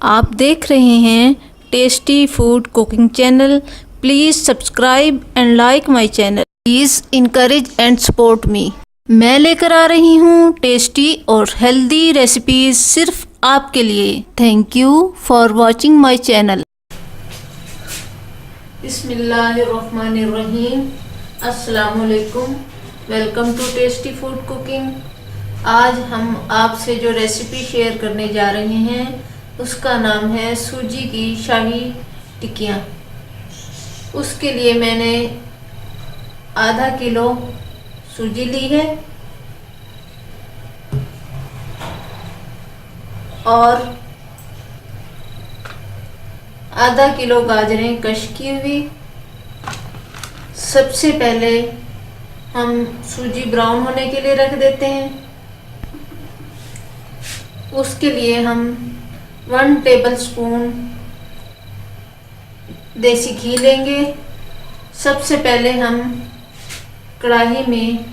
आप देख रहे हैं tasty food cooking channel. Please subscribe and like my channel. Please encourage and support me. मैं लेकर आ रही हूँ टेस्टी और हेल्दी रेसिपीज सिर्फ आपके लिए। Thank you for watching my channel. बिस्मिल्लाहिर्रहमानिर्रहीम। अस्सलाम वालेकुम। Welcome to tasty food cooking. आज हम आपसे जो रेसिपी शेयर करने जा रहे हैं उसका नाम है सूजी की शाही टिक्कियाँ। उसके लिए मैंने आधा किलो सूजी ली है और आधा किलो गाजरें कश की हुई। सबसे पहले हम सूजी ब्राउन होने के लिए रख देते हैं। उसके लिए हम 1 टेबलस्पून देसी घी लेंगे। सबसे पहले हम कढ़ाई में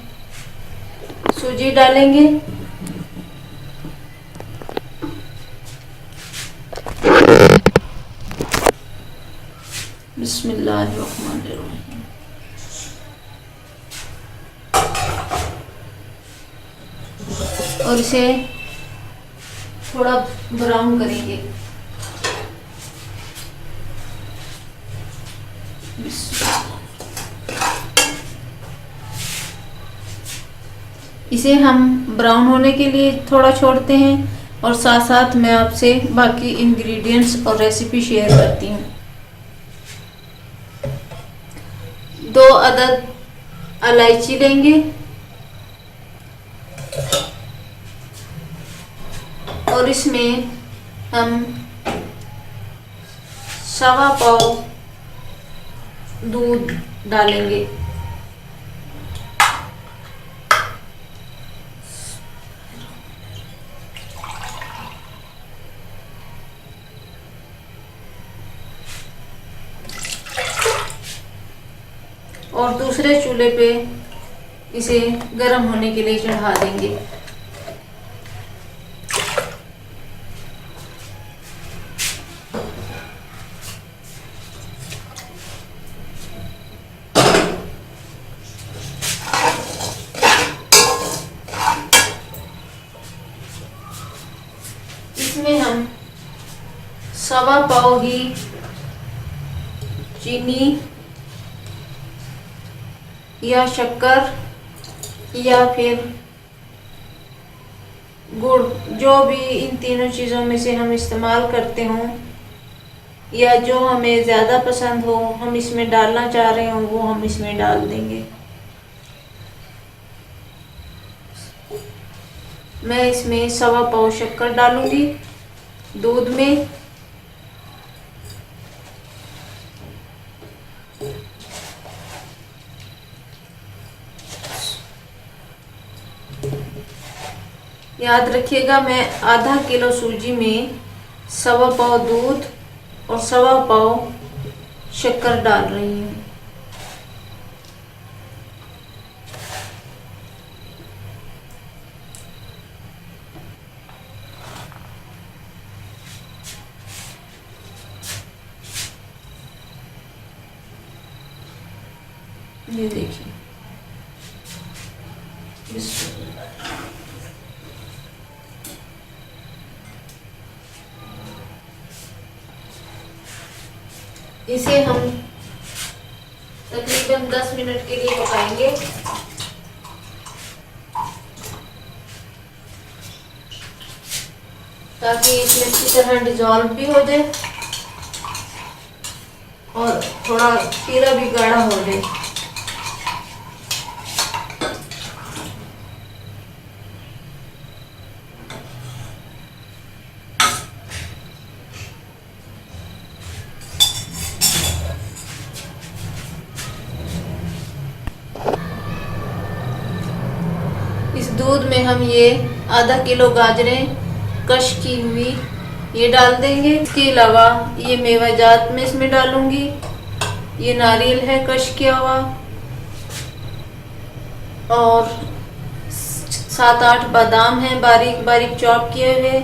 सूजी डालेंगे। बिस्मिल्लाहिर्रहमानिर्रहीम। और इसे थोड़ा ब्राउन करेंगे। इसे हम ब्राउन होने के लिए थोड़ा छोड़ते हैं और साथ साथ मैं आपसे बाकी इंग्रेडिएंट्स और रेसिपी शेयर करती हूँ। 2 अदद इलायची लेंगे और इसमें हम 1.25 पाव दूध डालेंगे। और दूसरे चूल्हे पे इसे गर्म होने के लिए चढ़ा देंगे। इसमें हम 1.25 पाव ही चीनी या शक्कर या फिर गुड़, जो भी इन तीनों चीज़ों में से हम इस्तेमाल करते हों या जो हमें ज़्यादा पसंद हो, हम इसमें डालना चाह रहे हों, वो हम इसमें डाल देंगे। मैं इसमें 1.25 पाव शक्कर डालूंगी दूध में। याद रखिएगा, मैं आधा किलो सूजी में 1.25 पाव दूध और 1.25 पाव शक्कर डाल रही हूँ। ये देखिए, इसे हम तकरीबन 10 मिनट के लिए पकाएंगे। ताकि इसमें अच्छी तरह डिजॉल्व भी हो जाए और थोड़ा शीरा भी गाढ़ा हो जाए। इस दूध में हम ये आधा किलो गाजरें कश की हुई ये डाल देंगे। इसके अलावा ये मेवा जात में इसमें डालूंगी। ये नारियल है कश किया हुआ और 7-8 बादाम हैं बारीक बारीक चॉप किए हुए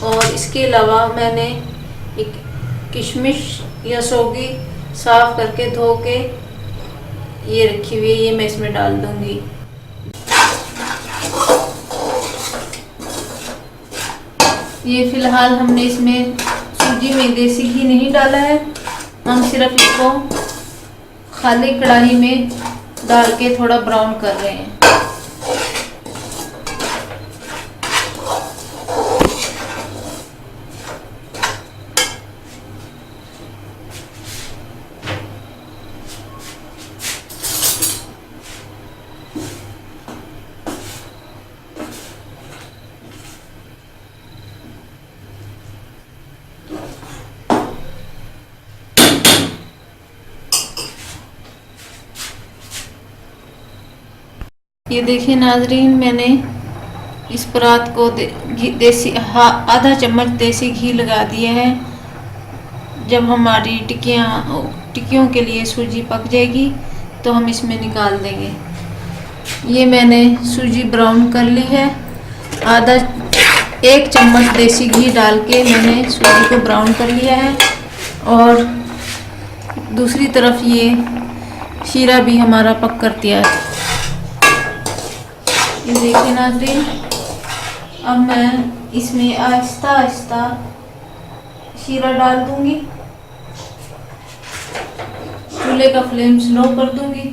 और इसके अलावा मैंने एक किशमिश या सौगी साफ करके धो के ये रखी हुई है, ये मैं इसमें डाल दूंगी। ये फिलहाल हमने इसमें सूजी में देसी घी नहीं डाला है, हम सिर्फ इसको खाली कढ़ाई में डाल के थोड़ा ब्राउन कर रहे हैं। ये देखिए नाजरीन, मैंने इस परात को आधा चम्मच देसी घी लगा दिया है। जब हमारी टिक्कियों के लिए सूजी पक जाएगी तो हम इसमें निकाल देंगे। ये मैंने सूजी ब्राउन कर ली है। 1 चम्मच देसी घी डाल के मैंने सूजी को ब्राउन कर लिया है। और दूसरी तरफ ये शीरा भी हमारा पक कर तैयार है। ये देखिए नाज़रीन, अब मैं इसमें आहिस्ता आहिस्ता शीरा डाल दूंगी। चूल्हे का फ्लेम स्लो कर दूंगी।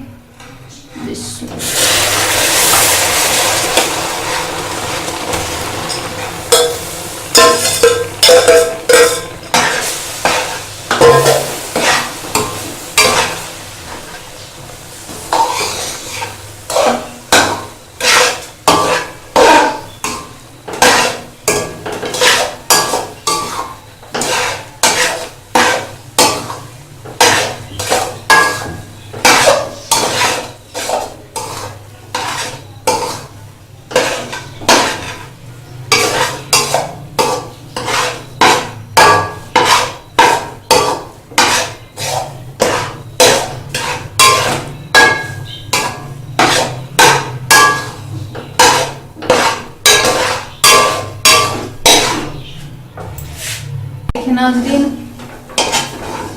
नाज़रीन,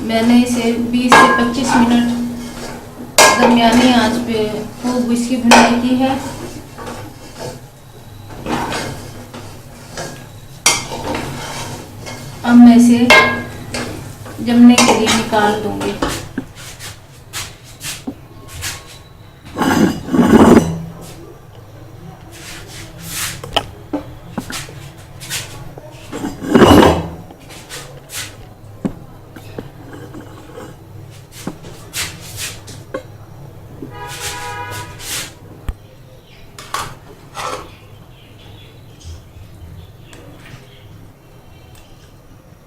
मैंने इसे 20 से 25 मिनट दरमियानी आंच पे खूब इसकी भुनाई की है। अब मैं इसे जमने के लिए निकाल दूंगी।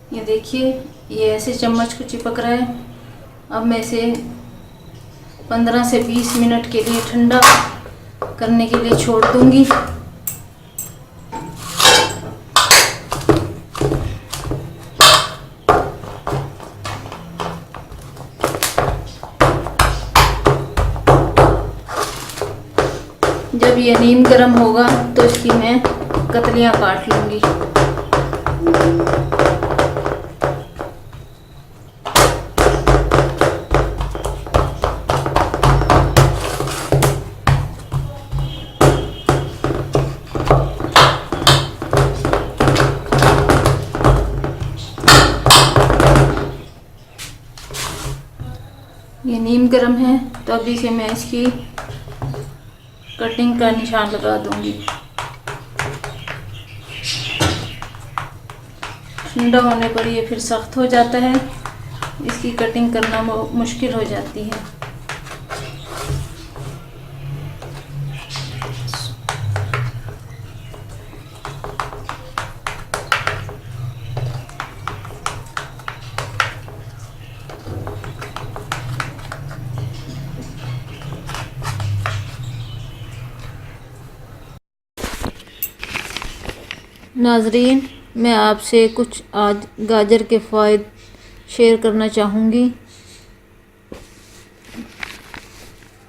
ये देखिए, ये ऐसे चम्मच को चिपक रहा है। अब मैं इसे 15 से 20 मिनट के लिए ठंडा करने के लिए छोड़ दूंगी। जब ये नीम गर्म होगा तो इसकी मैं कतलियाँ काट लूँगी। ये नीम गर्म है तो अभी से मैं इसकी कटिंग का निशान लगा दूंगी। ठंडा होने पर ये फिर सख्त हो जाता है, इसकी कटिंग करना मुश्किल हो जाती है। नाजरीन, मैं आपसे कुछ आज गाजर के फ़ायदे शेयर करना चाहूँगी।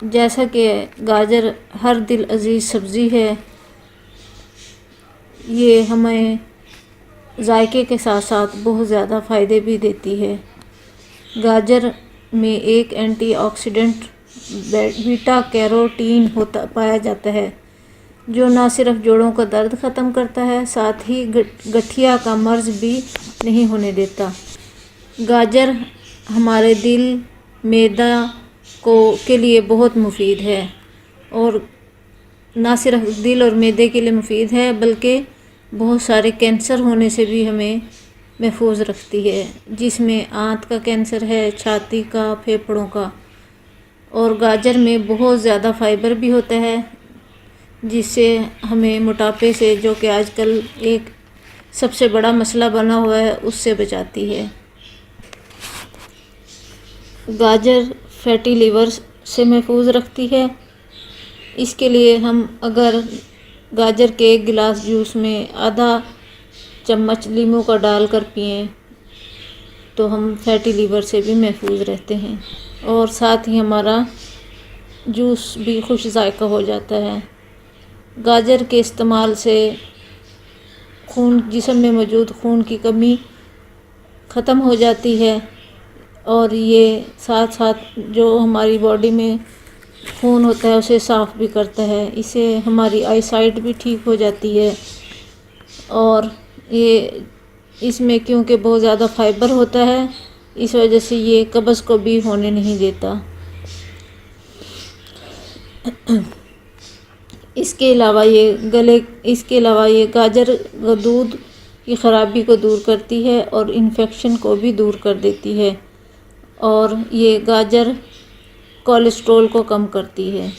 जैसा कि गाजर हर दिल अजीज़ सब्ज़ी है, ये हमें जायके के साथ साथ बहुत ज़्यादा फ़ायदे भी देती है। गाजर में एक एंटीऑक्सीडेंट बीटा कैरोटीन पाया जाता है, जो न सिर्फ जोड़ों का दर्द ख़त्म करता है, साथ ही गठिया का मर्ज भी नहीं होने देता। गाजर हमारे दिल, मैदा के लिए बहुत मुफीद है, और ना सिर्फ दिल और मैदे के लिए मुफीद है बल्कि बहुत सारे कैंसर होने से भी हमें महफूज रखती है, जिसमें आंत का कैंसर है, छाती का, फेफड़ों का। और गाजर में बहुत ज़्यादा फाइबर भी होता है, जिससे हमें मोटापे से, जो कि आजकल एक सबसे बड़ा मसला बना हुआ है, उससे बचाती है। गाजर फैटी लीवर से महफूज रखती है। इसके लिए हम अगर गाजर के एक गिलास जूस में आधा चम्मच नींबू का डालकर पिएं तो हम फैटी लीवर से भी महफूज रहते हैं, और साथ ही हमारा जूस भी खुश जायका हो जाता है। गाजर के इस्तेमाल से जिस्म में मौजूद खून की कमी ख़त्म हो जाती है, और ये साथ साथ जो हमारी बॉडी में खून होता है उसे साफ़ भी करता है। इससे हमारी आई साइट भी ठीक हो जाती है, और ये इसमें क्योंकि बहुत ज़्यादा फाइबर होता है, इस वजह से ये कब्ज़ को भी होने नहीं देता। इसके अलावा ये गाजर दूध की ख़राबी को दूर करती है और इन्फेक्शन को भी दूर कर देती है, और ये गाजर कोलेस्ट्रॉल को कम करती है।